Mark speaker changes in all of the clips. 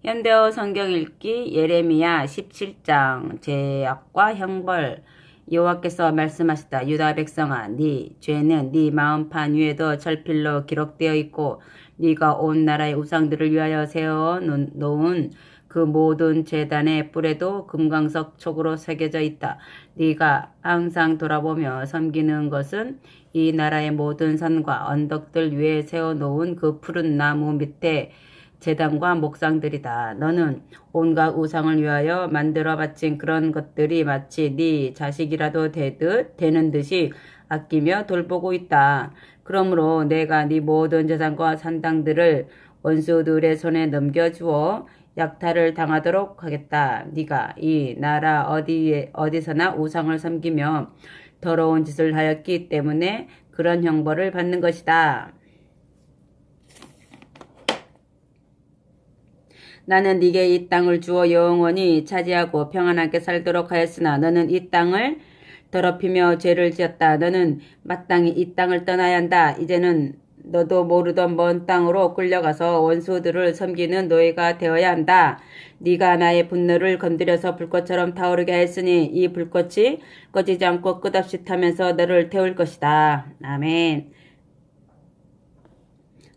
Speaker 1: 현대어 성경 읽기 예레미야 17장 죄악과 형벌. 여호와께서 말씀하셨다. 유다 백성아, 네 죄는 네 마음판 위에도 철필로 기록되어 있고 네가 온 나라의 우상들을 위하여 세워 놓은 그 모든 제단의 뿔에도 금광석 촉으로 새겨져 있다. 네가 항상 돌아보며 섬기는 것은 이 나라의 모든 산과 언덕들 위에 세워놓은 그 푸른 나무 밑에 제단과 목상들이다. 너는 온갖 우상을 위하여 만들어 바친 그런 것들이 마치 네 자식이라도 되는 듯이 아끼며 돌보고 있다. 그러므로 내가 네 모든 재산과 산당들을 원수들의 손에 넘겨주어 약탈을 당하도록 하겠다. 네가 이 나라 어디서나 우상을 섬기며 더러운 짓을 하였기 때문에 그런 형벌을 받는 것이다. 나는 네게 이 땅을 주어 영원히 차지하고 평안하게 살도록 하였으나 너는 이 땅을 더럽히며 죄를 지었다. 너는 마땅히 이 땅을 떠나야 한다. 이제는 너도 모르던 먼 땅으로 끌려가서 원수들을 섬기는 노예가 되어야 한다. 네가 나의 분노를 건드려서 불꽃처럼 타오르게 하였으니 이 불꽃이 꺼지지 않고 끝없이 타면서 너를 태울 것이다. 아멘.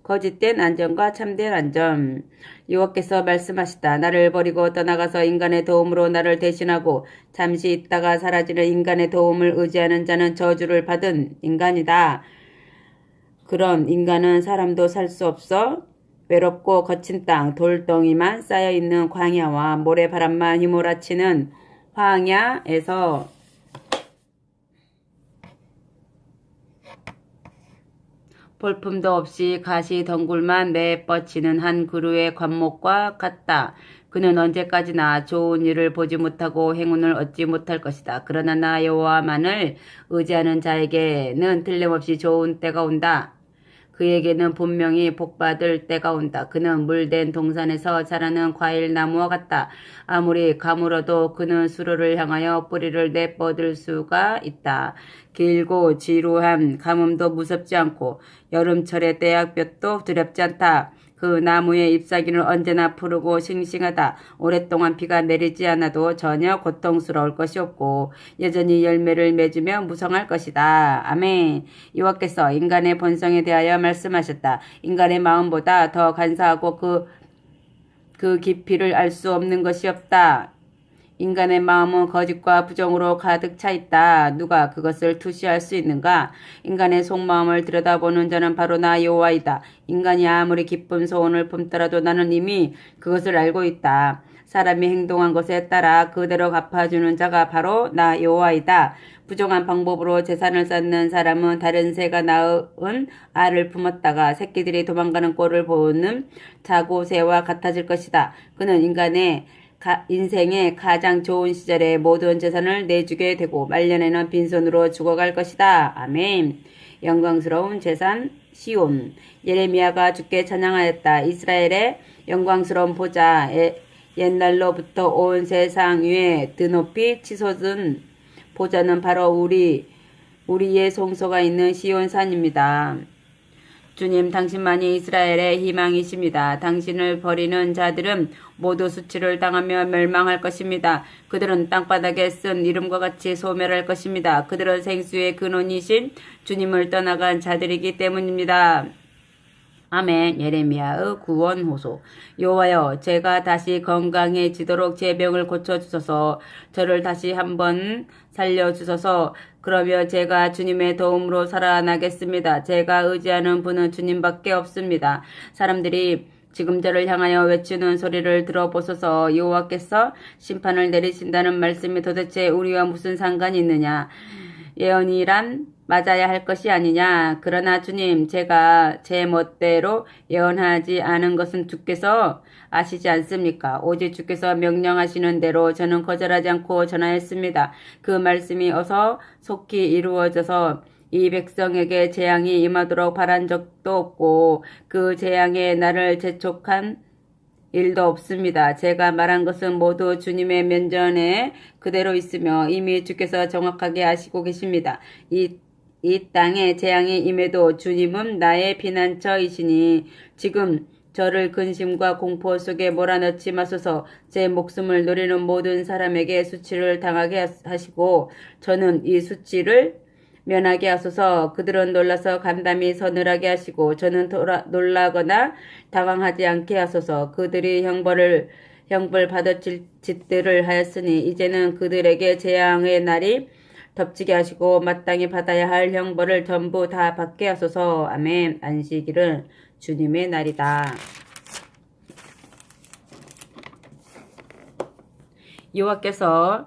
Speaker 1: 거짓된 안전과 참된 안전. 여호와께서 말씀하시다. 나를 버리고 떠나가서 인간의 도움으로 나를 대신하고 잠시 있다가 사라지는 인간의 도움을 의지하는 자는 저주를 받은 인간이다. 그런 인간은 사람도 살 수 없어 외롭고 거친 땅, 돌덩이만 쌓여있는 광야와 모래바람만 휘몰아치는 황야에서 볼품도 없이 가시 덩굴만 내뻗치는 한 그루의 관목과 같다. 그는 언제까지나 좋은 일을 보지 못하고 행운을 얻지 못할 것이다. 그러나 나 여호와만을 의지하는 자에게는 틀림없이 좋은 때가 온다. 그에게는 분명히 복받을 때가 온다. 그는 물된 동산에서 자라는 과일나무와 같다. 아무리 가물어도 그는 수로를 향하여 뿌리를 내뻗을 수가 있다. 길고 지루한 가뭄도 무섭지 않고 여름철의 떼약볕도 두렵지 않다. 그 나무의 잎사귀는 언제나 푸르고 싱싱하다. 오랫동안 비가 내리지 않아도 전혀 고통스러울 것이 없고 여전히 열매를 맺으며 무성할 것이다. 아멘. 여호와께서 인간의 본성에 대하여 말씀하셨다. 인간의 마음보다 더 간사하고 그 깊이를 알 수 없는 것이 없다. 인간의 마음은 거짓과 부정으로 가득 차 있다. 누가 그것을 투시할 수 있는가? 인간의 속마음을 들여다보는 자는 바로 나 여호와이다. 인간이 아무리 기쁜 소원을 품더라도 나는 이미 그것을 알고 있다. 사람이 행동한 것에 따라 그대로 갚아주는 자가 바로 나 여호와이다. 부정한 방법으로 재산을 쌓는 사람은 다른 새가 낳은 알을 품었다가 새끼들이 도망가는 꼴을 보는 자고새와 같아질 것이다. 그는 인생의 가장 좋은 시절에 모든 재산을 내주게 되고 말년에는 빈손으로 죽어갈 것이다. 아멘. 영광스러운 재산 시온. 예레미야가 주께 찬양하였다. 이스라엘의 영광스러운 보좌. 옛날로부터 온 세상 위에 드높이 치솟은 보좌는 바로 우리의 성소가 있는 시온산입니다. 주님, 당신만이 이스라엘의 희망이십니다. 당신을 버리는 자들은 모두 수치를 당하며 멸망할 것입니다. 그들은 땅바닥에 쓴 이름과 같이 소멸할 것입니다. 그들은 생수의 근원이신 주님을 떠나간 자들이기 때문입니다. 아멘. 예레미야의 구원 호소. 여호와여, 제가 다시 건강해지도록 제 병을 고쳐주소서. 저를 다시 한번 살려주소서. 그러며 제가 주님의 도움으로 살아나겠습니다. 제가 의지하는 분은 주님밖에 없습니다. 사람들이 지금 저를 향하여 외치는 소리를 들어보소서. 여호와께서 심판을 내리신다는 말씀이 도대체 우리와 무슨 상관이 있느냐? 예언이란 맞아야 할 것이 아니냐. 그러나 주님, 제가 제 멋대로 예언하지 않은 것은 주께서 아시지 않습니까? 오직 주께서 명령하시는 대로 저는 거절하지 않고 전하였습니다. 그 말씀이 어서 속히 이루어져서 이 백성에게 재앙이 임하도록 바란 적도 없고 그 재앙에 나를 재촉한 일도 없습니다. 제가 말한 것은 모두 주님의 면전에 그대로 있으며 이미 주께서 정확하게 아시고 계십니다. 이 땅에 재앙이 임해도 주님은 나의 피난처이시니 지금 저를 근심과 공포 속에 몰아넣지 마소서. 제 목숨을 노리는 모든 사람에게 수치를 당하게 하시고 저는 이 수치를 면하게 하소서. 그들은 놀라서 간담이 서늘하게 하시고 저는 놀라거나 당황하지 않게 하소서. 그들이 형벌 받을 짓들을 하였으니 이제는 그들에게 재앙의 날이 덮치게 하시고 마땅히 받아야 할 형벌을 전부 다 받게 하소서. 아멘. 안식일은 주님의 날이다. 여호와께서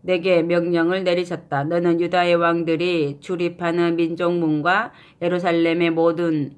Speaker 1: 내게 명령을 내리셨다. 너는 유다의 왕들이 출입하는 민족문과 예루살렘의 모든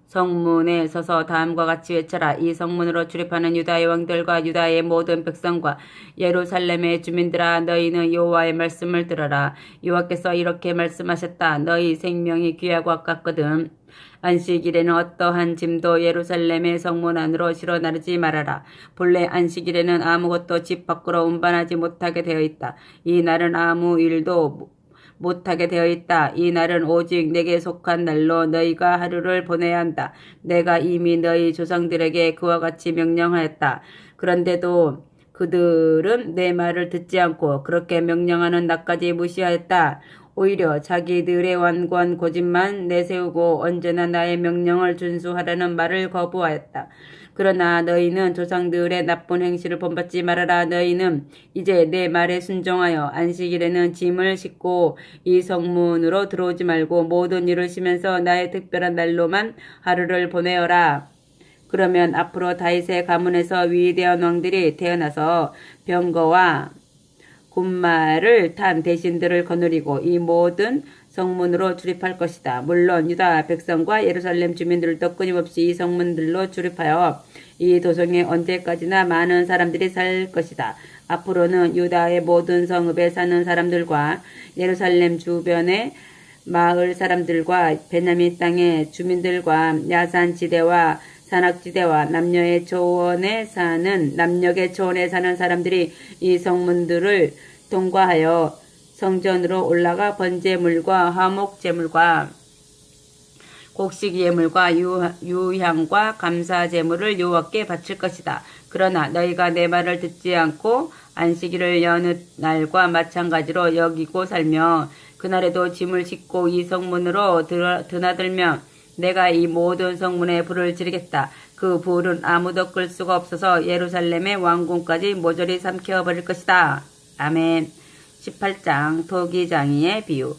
Speaker 1: 성문에 서서 다음과 같이 외쳐라. 이 성문으로 출입하는 유다의 왕들과 유다의 모든 백성과 예루살렘의 주민들아, 너희는 여호와의 말씀을 들어라. 여호와께서 이렇게 말씀하셨다. 너희 생명이 귀하고 아깝거든. 안식일에는 어떠한 짐도 예루살렘의 성문 안으로 실어 나르지 말아라. 본래 안식일에는 아무것도 집 밖으로 운반하지 못하게 되어 있다. 이 날은 아무 일도 못하게 되어 있다. 이 날은 오직 내게 속한 날로 너희가 하루를 보내야 한다. 내가 이미 너희 조상들에게 그와 같이 명령하였다. 그런데도 그들은 내 말을 듣지 않고 그렇게 명령하는 나까지 무시하였다. 오히려 자기들의 완고한 고집만 내세우고 언제나 나의 명령을 준수하라는 말을 거부하였다. 그러나 너희는 조상들의 나쁜 행실을 본받지 말아라. 너희는 이제 내 말에 순종하여 안식일에는 짐을 싣고 이 성문으로 들어오지 말고 모든 일을 쉬면서 나의 특별한 날로만 하루를 보내어라. 그러면 앞으로 다윗의 가문에서 위대한 왕들이 태어나서 병거와 군마를 탄 대신들을 거느리고 이 모든 성문으로 출입할 것이다. 물론 유다 백성과 예루살렘 주민들도 끊임없이 이 성문들로 출입하여 이 도성에 언제까지나 많은 사람들이 살 것이다. 앞으로는 유다의 모든 성읍에 사는 사람들과 예루살렘 주변의 마을 사람들과 베냐민 땅의 주민들과 야산지대와 산악지대와 남녀의 초원에 사는 사람들이 이 성문들을 통과하여 성전으로 올라가 번제물과 화목제물과 곡식 예물과 유향과 감사 제물을 여호와께 바칠 것이다. 그러나 너희가 내 말을 듣지 않고 안식일을 여느 날과 마찬가지로 여기고 살며 그날에도 짐을 싣고 이 성문으로 드나들며 내가 이 모든 성문에 불을 지르겠다. 그 불은 아무도 끌 수가 없어서 예루살렘의 왕궁까지 모조리 삼켜버릴 것이다. 아멘. 18장 토기장이의 비유.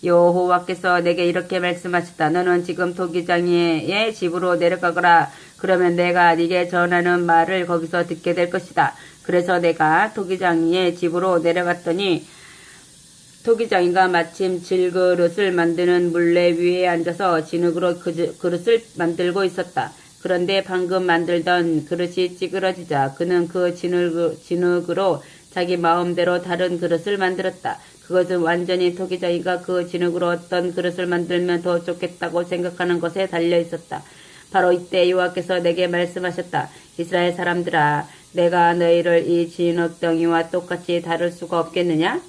Speaker 1: 여호와께서 내게 이렇게 말씀하셨다. 너는 지금 토기장이의 집으로 내려가거라. 그러면 내가 네게 전하는 말을 거기서 듣게 될 것이다. 그래서 내가 토기장이의 집으로 내려갔더니 토기장이가 마침 질그릇을 만드는 물레 위에 앉아서 진흙으로 그릇을 만들고 있었다. 그런데 방금 만들던 그릇이 찌그러지자 그는 그 진흙으로 자기 마음대로 다른 그릇을 만들었다. 그것은 완전히 토기장이가 그 진흙으로 어떤 그릇을 만들면 더 좋겠다고 생각하는 것에 달려 있었다. 바로 이때 여호와께서 내게 말씀하셨다. 이스라엘 사람들아, 내가 너희를 이 진흙덩이와 똑같이 다룰 수가 없겠느냐?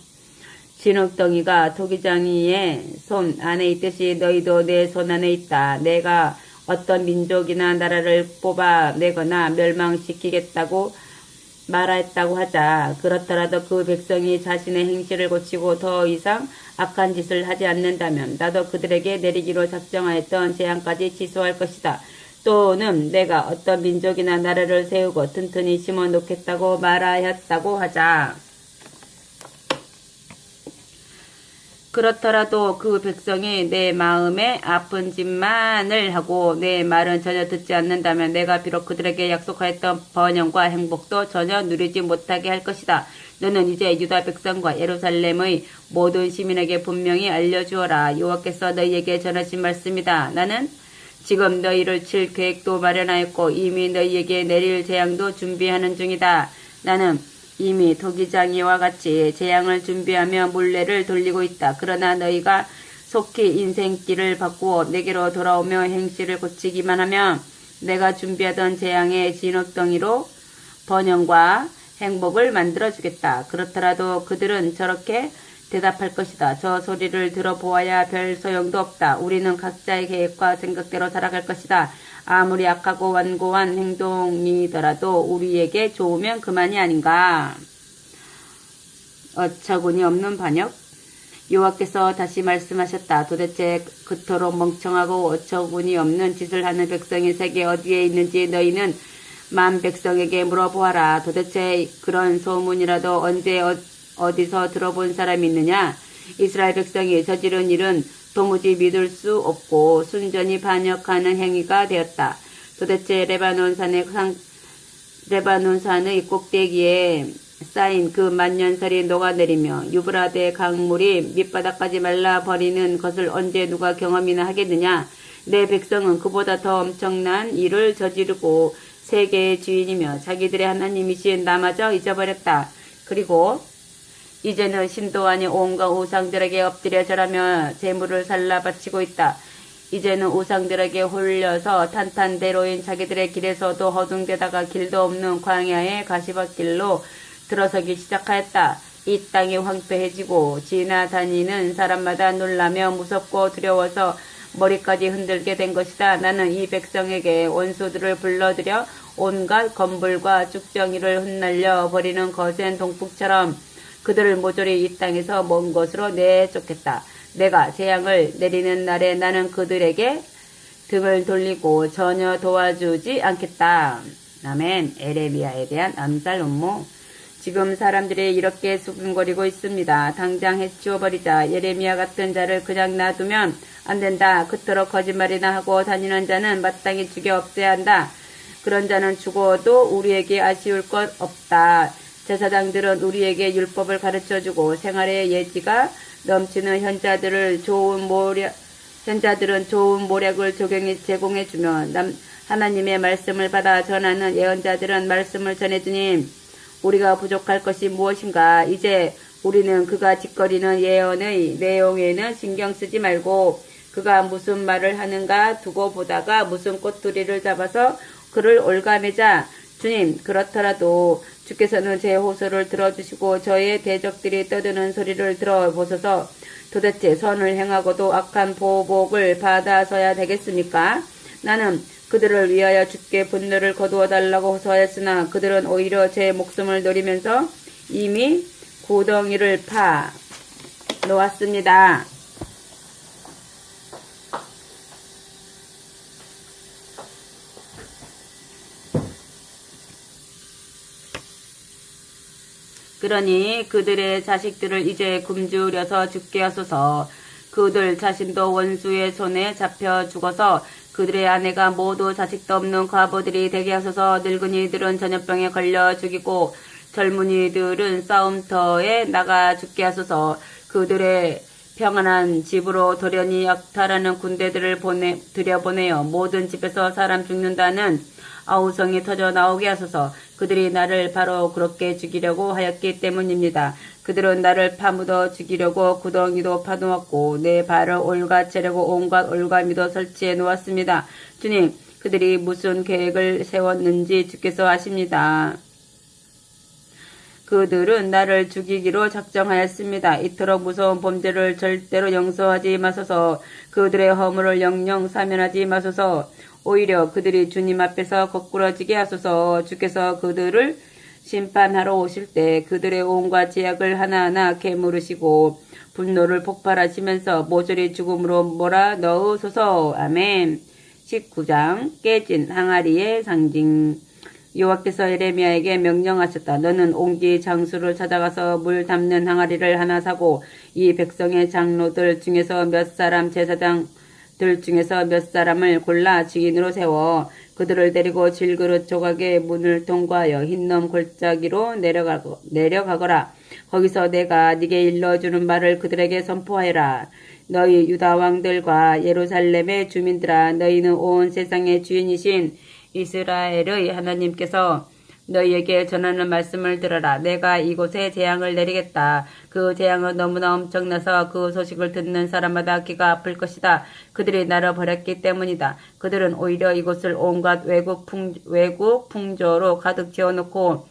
Speaker 1: 진흙덩이가 토기장이의 손 안에 있듯이 너희도 내 손 안에 있다. 내가 어떤 민족이나 나라를 뽑아내거나 멸망시키겠다고 말했다고 하자. 그렇더라도 그 백성이 자신의 행실을 고치고 더 이상 악한 짓을 하지 않는다면 나도 그들에게 내리기로 작정하였던 재앙까지 취소할 것이다. 또는 내가 어떤 민족이나 나라를 세우고 튼튼히 심어 놓겠다고 말하였다고 하자. 그렇더라도 그 백성이 내 마음에 아픈 짓만을 하고 내 말은 전혀 듣지 않는다면 내가 비록 그들에게 약속하였던 번영과 행복도 전혀 누리지 못하게 할 것이다. 너는 이제 유다 백성과 예루살렘의 모든 시민에게 분명히 알려주어라. 여호와께서 너희에게 전하신 말씀이다. 나는 지금 너희를 칠 계획도 마련하였고 이미 너희에게 내릴 재앙도 준비하는 중이다. 나는 이미 토기장이와 같이 재앙을 준비하며 물레를 돌리고 있다. 그러나 너희가 속히 인생길을 바꾸어 내게로 돌아오며 행실을 고치기만 하면 내가 준비하던 재앙의 진흙덩이로 번영과 행복을 만들어주겠다. 그렇더라도 그들은 저렇게 대답할 것이다. 저 소리를 들어보아야 별 소용도 없다. 우리는 각자의 계획과 생각대로 살아갈 것이다. 아무리 악하고 완고한 행동이더라도 우리에게 좋으면 그만이 아닌가. 어처구니 없는 반역? 여호와께서 다시 말씀하셨다. 도대체 그토록 멍청하고 어처구니 없는 짓을 하는 백성이 세계 어디에 있는지 너희는 만 백성에게 물어보아라. 도대체 그런 소문이라도 언제 어디서 들어본 사람이 있느냐? 이스라엘 백성이 저지른 일은 도무지 믿을 수 없고 순전히 반역하는 행위가 되었다. 도대체 레바논 산의 꼭대기에 쌓인 그 만년설이 녹아내리며 유브라데 강물이 밑바닥까지 말라버리는 것을 언제 누가 경험이나 하겠느냐? 내 백성은 그보다 더 엄청난 일을 저지르고 세계의 주인이며 자기들의 하나님이신 나마저 잊어버렸다. 그리고 이제는 신도 아닌 온갖 우상들에게 엎드려 절하며 재물을 살라 바치고 있다. 이제는 우상들에게 홀려서 탄탄대로인 자기들의 길에서도 허둥대다가 길도 없는 광야의 가시밭길로 들어서기 시작하였다. 이 땅이 황폐해지고 지나다니는 사람마다 놀라며 무섭고 두려워서 머리까지 흔들게 된 것이다. 나는 이 백성에게 원수들을 불러들여 온갖 검불과 쭉정이를 흩날려 버리는 거센 동풍처럼 그들을 모조리 이 땅에서 먼 곳으로 내쫓겠다. 내가 재앙을 내리는 날에 나는 그들에게 등을 돌리고 전혀 도와주지 않겠다. 아멘. 에레미야에 대한 암살 음모. 지금 사람들이 이렇게 수군거리고 있습니다. 당장 해치워버리자. 예레미야 같은 자를 그냥 놔두면 안 된다. 그토록 거짓말이나 하고 다니는 자는 마땅히 죽여 없애야 한다. 그런 자는 죽어도 우리에게 아쉬울 것 없다. 제사장들은 우리에게 율법을 가르쳐주고 생활의 예지가 넘치는 현자들은 좋은 모략을 제공해주며 하나님의 말씀을 받아 전하는 예언자들은 말씀을 전해주니 우리가 부족할 것이 무엇인가? 이제 우리는 그가 짓거리는 예언의 내용에는 신경 쓰지 말고 그가 무슨 말을 하는가 두고 보다가 무슨 꼬투리를 잡아서 그를 올가매자. 주님, 그렇더라도 주께서는 제 호소를 들어주시고 저의 대적들이 떠드는 소리를 들어보소서. 도대체 선을 행하고도 악한 보복을 받아서야 되겠습니까? 나는 그들을 위하여 주께 분노를 거두어 달라고 호소하였으나 그들은 오히려 제 목숨을 노리면서 이미 구덩이를 파 놓았습니다. 그러니 그들의 자식들을 이제 굶주려서 죽게 하소서. 그들 자신도 원수의 손에 잡혀 죽어서 그들의 아내가 모두 자식도 없는 과부들이 되게 하소서. 늙은이들은 전염병에 걸려 죽이고 젊은이들은 싸움터에 나가 죽게 하소서. 그들의 평안한 집으로 돌연히 약탈하는 군대들을 들여보내어 모든 집에서 사람 죽는다는 아우성이 터져 나오게 하소서. 그들이 나를 바로 그렇게 죽이려고 하였기 때문입니다. 그들은 나를 파묻어 죽이려고 구덩이도 파놓았고 내 발을 올가채려고 온갖 올가미도 설치해 놓았습니다. 주님, 그들이 무슨 계획을 세웠는지 주께서 아십니다. 그들은 나를 죽이기로 작정하였습니다. 이토록 무서운 범죄를 절대로 용서하지 마소서. 그들의 허물을 영영 사면하지 마소서. 오히려 그들이 주님 앞에서 거꾸러지게 하소서. 주께서 그들을 심판하러 오실 때 그들의 온갖 죄악을 하나하나 깨물으시고 분노를 폭발하시면서 모조리 죽음으로 몰아넣으소서. 아멘. 19장 깨진 항아리의 상징. 여호와께서 예레미야에게 명령하셨다. 너는 옹기 장수를 찾아가서 물 담는 항아리를 하나 사고 이 백성의 장로들 중에서 몇 사람 제사장들 중에서 몇 사람을 골라 증인으로 세워 그들을 데리고 질그릇 조각의 문을 통과하여 흰놈 골짜기로 내려가거라. 거기서 내가 네게 일러주는 말을 그들에게 선포하여라. 너희 유다 왕들과 예루살렘의 주민들아, 너희는 온 세상의 주인이신 이스라엘의 하나님께서 너희에게 전하는 말씀을 들어라. 내가 이곳에 재앙을 내리겠다. 그 재앙은 너무나 엄청나서 그 소식을 듣는 사람마다 귀가 아플 것이다. 그들이 나를 버렸기 때문이다. 그들은 오히려 이곳을 온갖 외국 풍조로 가득 채워놓고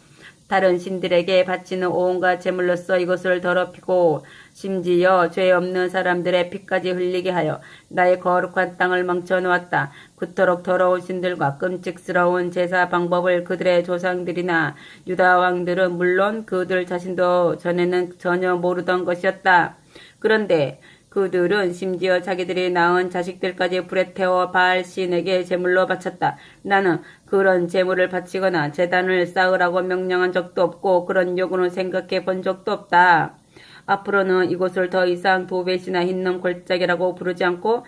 Speaker 1: 다른 신들에게 바치는 온갖 제물로서 이것을 더럽히고 심지어 죄 없는 사람들의 피까지 흘리게 하여 나의 거룩한 땅을 망쳐 놓았다. 그토록 더러운 신들과 끔찍스러운 제사 방법을 그들의 조상들이나 유다 왕들은 물론 그들 자신도 전에는 전혀 모르던 것이었다. 그런데 그들은 심지어 자기들이 낳은 자식들까지 불에 태워 바알 신에게 제물로 바쳤다. 나는 그런 제물을 바치거나 제단을 쌓으라고 명령한 적도 없고 그런 요구는 생각해 본 적도 없다. 앞으로는 이곳을 더 이상 도벳이나 흰놈 골짜기라고 부르지 않고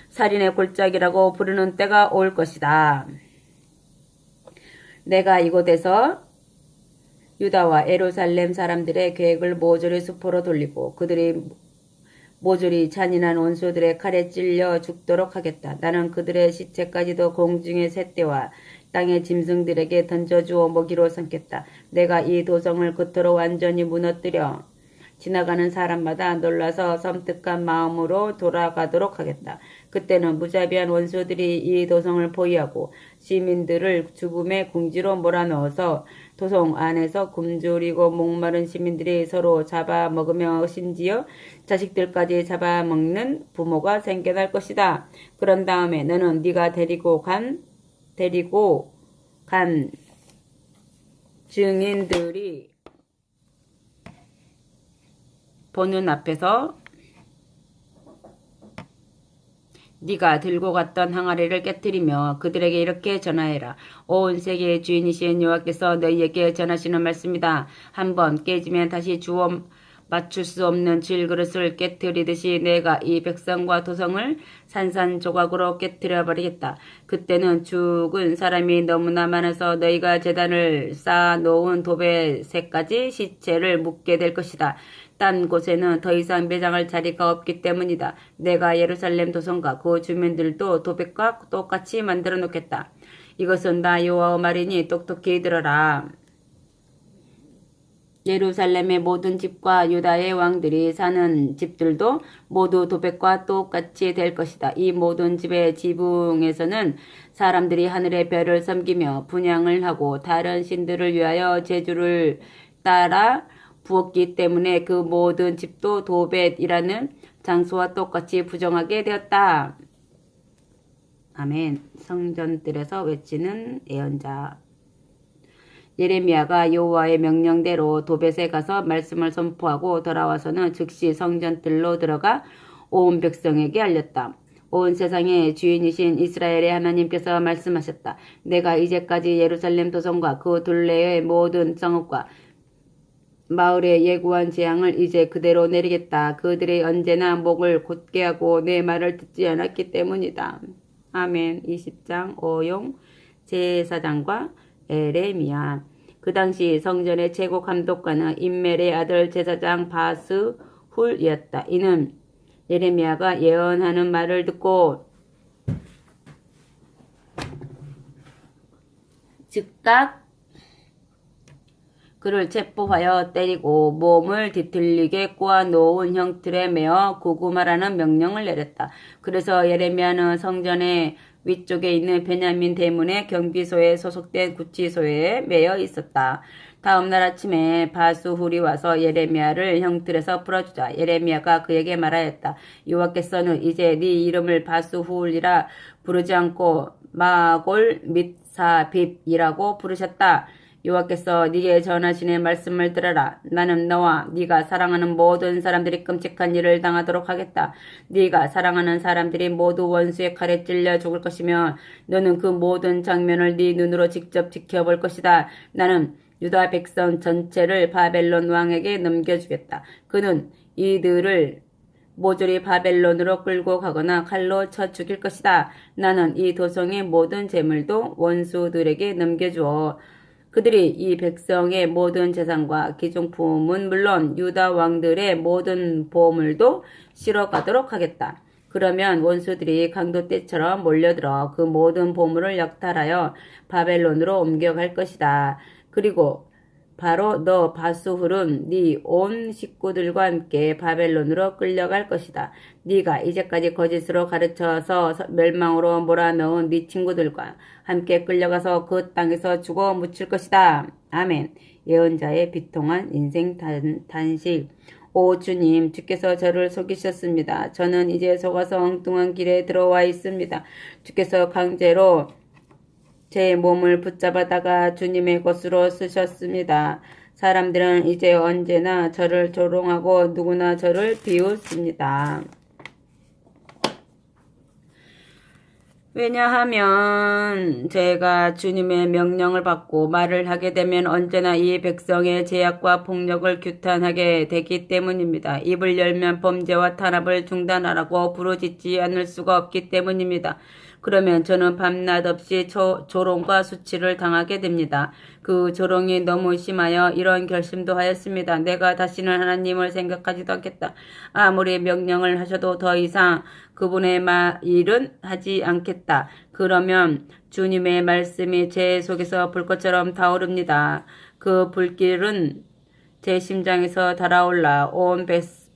Speaker 1: 살인의 골짜기라고 부르는 때가 올 것이다. 내가 이곳에서 유다와 예루살렘 사람들의 계획을 모조리 수포로 돌리고 그들이 모조리 잔인한 원수들의 칼에 찔려 죽도록 하겠다. 나는 그들의 시체까지도 공중의 새떼와 땅의 짐승들에게 던져주어 먹이로 삼겠다. 내가 이 도성을 그토록 완전히 무너뜨려 지나가는 사람마다 놀라서 섬뜩한 마음으로 돌아가도록 하겠다. 그때는 무자비한 원수들이 이 도성을 포위하고 시민들을 죽음의 궁지로 몰아넣어서 도성 안에서 굶주리고 목마른 시민들이 서로 잡아먹으며 심지어 자식들까지 잡아먹는 부모가 생겨날 것이다. 그런 다음에 너는 네가 데리고 간 증인들이 보는 앞에서 네가 들고 갔던 항아리를 깨뜨리며 그들에게 이렇게 전하해라. 온 세계의 주인이신 여호와께서 너희에게 전하시는 말씀이다. 한번 깨지면 다시 주워 맞출 수 없는 질그릇을 깨뜨리듯이 내가 이 백성과 도성을 산산조각으로 깨뜨려버리겠다. 그때는 죽은 사람이 너무나 많아서 너희가 제단을 쌓아놓은 도벳에까지 시체를 묻게 될 것이다. 딴 곳에는 더 이상 매장할 자리가 없기 때문이다. 내가 예루살렘 도성과 그 주민들도 도벳과 똑같이 만들어 놓겠다. 이것은 나 여호와의 말이니 똑똑히 들어라. 예루살렘의 모든 집과 유다의 왕들이 사는 집들도 모두 도벳과 똑같이 될 것이다. 이 모든 집의 지붕에서는 사람들이 하늘의 별을 섬기며 분향을 하고 다른 신들을 위하여 제주를 따라 부었기 때문에 그 모든 집도 도벳이라는 장소와 똑같이 부정하게 되었다. 아멘. 성전들에서 외치는 예언자. 예레미야가 여호와의 명령대로 도벳에 가서 말씀을 선포하고 돌아와서는 즉시 성전들로 들어가 온 백성에게 알렸다. 온 세상의 주인이신 이스라엘의 하나님께서 말씀하셨다. 내가 이제까지 예루살렘 도성과 그 둘레의 모든 성읍과 마을에 예고한 재앙을 이제 그대로 내리겠다. 그들이 언제나 목을 곧게 하고 내 말을 듣지 않았기 때문이다. 아멘. 20장 오용 제사장과 에레미야. 그 당시 성전의 최고 감독관은 임멜의 아들 제사장 바스훌이었다. 이는 예레미야가 예언하는 말을 듣고 즉각 그를 체포하여 때리고 몸을 뒤틀리게 꼬아놓은 형틀에 매어 구금하라는 명령을 내렸다. 그래서 예레미야는 성전의 위쪽에 있는 베냐민 대문의 경비소에 소속된 구치소에 매여 있었다. 다음 날 아침에 바스훌이 와서 예레미야를 형틀에서 풀어주자. 예레미야가 그에게 말하였다. 여호와께서는 이제 네 이름을 바스훌이라 부르지 않고 마골 밋사빕이라고 부르셨다. 여호와께서 네게 전하시는 말씀을 들어라. 나는 너와 네가 사랑하는 모든 사람들이 끔찍한 일을 당하도록 하겠다. 네가 사랑하는 사람들이 모두 원수의 칼에 찔려 죽을 것이며 너는 그 모든 장면을 네 눈으로 직접 지켜볼 것이다. 나는 유다 백성 전체를 바벨론 왕에게 넘겨주겠다. 그는 이들을 모조리 바벨론으로 끌고 가거나 칼로 쳐 죽일 것이다. 나는 이 도성의 모든 재물도 원수들에게 넘겨주어 그들이 이 백성의 모든 재산과 기중품은 물론 유다 왕들의 모든 보물도 실어가도록 하겠다. 그러면 원수들이 강도 때처럼 몰려들어 그 모든 보물을 약탈하여 바벨론으로 옮겨갈 것이다. 그리고 바로 너 바수훌은 네 온 식구들과 함께 바벨론으로 끌려갈 것이다. 네가 이제까지 거짓으로 가르쳐서 멸망으로 몰아넣은 네 친구들과 함께 끌려가서 그 땅에서 죽어 묻힐 것이다. 아멘. 예언자의 비통한 인생 단식. 오 주님, 주께서 저를 속이셨습니다. 저는 이제 속아서 엉뚱한 길에 들어와 있습니다. 주께서 강제로 제 몸을 붙잡아다가 주님의 것으로 쓰셨습니다. 사람들은 이제 언제나 저를 조롱하고 누구나 저를 비웃습니다. 왜냐하면 제가 주님의 명령을 받고 말을 하게 되면 언제나 이 백성의 제약과 폭력을 규탄하게 되기 때문입니다. 입을 열면 범죄와 탄압을 중단하라고 부르짖지 않을 수가 없기 때문입니다. 그러면 저는 밤낮 없이 조롱과 수치를 당하게 됩니다. 그 조롱이 너무 심하여 이런 결심도 하였습니다. 내가 다시는 하나님을 생각하지도 않겠다. 아무리 명령을 하셔도 더 이상 그분의 일은 하지 않겠다. 그러면 주님의 말씀이 제 속에서 불꽃처럼 타오릅니다. 그 불길은 제 심장에서 달아올라 온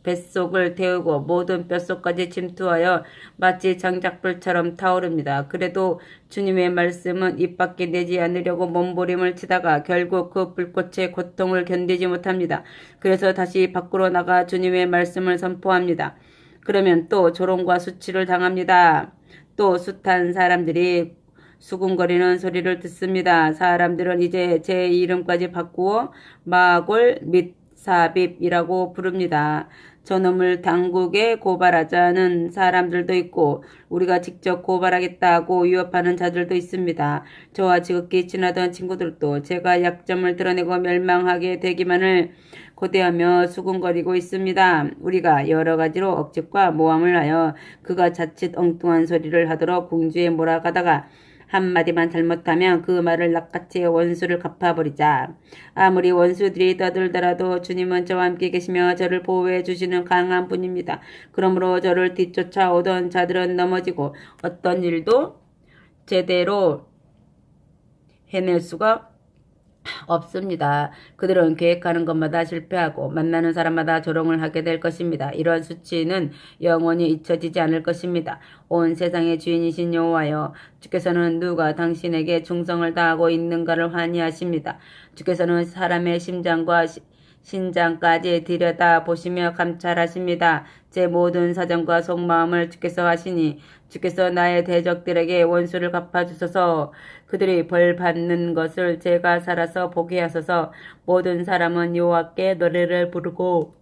Speaker 1: 뱃속을 태우고 모든 뼛속까지 침투하여 마치 장작불처럼 타오릅니다. 그래도 주님의 말씀은 입 밖에 내지 않으려고 몸부림을 치다가 결국 그 불꽃의 고통을 견디지 못합니다. 그래서 다시 밖으로 나가 주님의 말씀을 선포합니다. 그러면 또 조롱과 수치를 당합니다. 또 숱한 사람들이 수군거리는 소리를 듣습니다. 사람들은 이제 제 이름까지 바꾸어 마골 및 사빕이라고 부릅니다. 저놈을 당국에 고발하자는 사람들도 있고 우리가 직접 고발하겠다고 위협하는 자들도 있습니다. 저와 지극히 친하던 친구들도 제가 약점을 드러내고 멸망하게 되기만을 고대하며 수군거리고 있습니다. 우리가 여러 가지로 억측과 모함을 하여 그가 자칫 엉뚱한 소리를 하도록 궁지에 몰아가다가 한마디만 잘못하면 그 말을 낚아채 원수를 갚아버리자. 아무리 원수들이 떠들더라도 주님은 저와 함께 계시며 저를 보호해 주시는 강한 분입니다. 그러므로 저를 뒤쫓아오던 자들은 넘어지고 어떤 일도 제대로 해낼 수가 없습니다. 그들은 계획하는 것마다 실패하고 만나는 사람마다 조롱을 하게 될 것입니다. 이러한 수치는 영원히 잊혀지지 않을 것입니다. 온 세상의 주인이신 여호와여, 주께서는 누가 당신에게 충성을 다하고 있는가를 환희하십니다. 주께서는 사람의 심장과 신장까지 들여다 보시며 감찰하십니다. 제 모든 사정과 속마음을 주께서 하시니 주께서 나의 대적들에게 원수를 갚아주소서. 그들이 벌 받는 것을 제가 살아서 보게 하소서. 모든 사람은 여호와께 노래를 부르고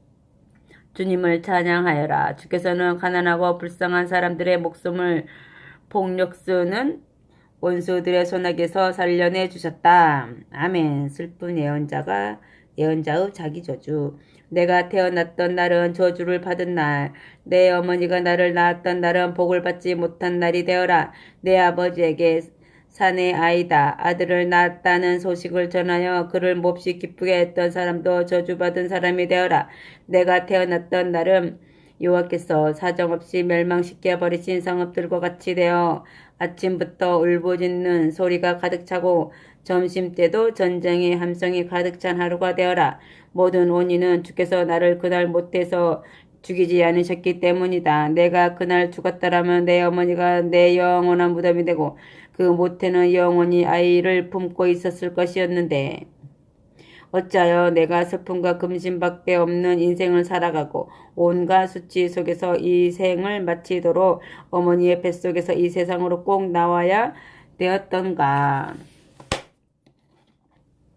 Speaker 1: 주님을 찬양하여라. 주께서는 가난하고 불쌍한 사람들의 목숨을 폭력 쓰는 원수들의 손에게서 살려내 주셨다. 아멘. 슬픈 예언자의 자기 저주. 내가 태어났던 날은 저주를 받은 날, 내 어머니가 나를 낳았던 날은 복을 받지 못한 날이 되어라. 내 아버지에게 사내 아이다, 아들을 낳았다는 소식을 전하여 그를 몹시 기쁘게 했던 사람도 저주받은 사람이 되어라. 내가 태어났던 날은 여호와께서 사정없이 멸망시켜 버리신 성읍들과 같이 되어 아침부터 울부짖는 소리가 가득 차고 점심때도 전쟁의 함성이 가득 찬 하루가 되어라. 모든 원인은 주께서 나를 그날 못해서 죽이지 않으셨기 때문이다. 내가 그날 죽었다라면 내 어머니가 내 영원한 무덤이 되고 그 모태는 영원히 아이를 품고 있었을 것이었는데 어찌하여 내가 슬픔과 금심밖에 없는 인생을 살아가고 온갖 수치 속에서 이 생을 마치도록 어머니의 뱃속에서 이 세상으로 꼭 나와야 되었던가.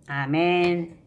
Speaker 1: 아멘.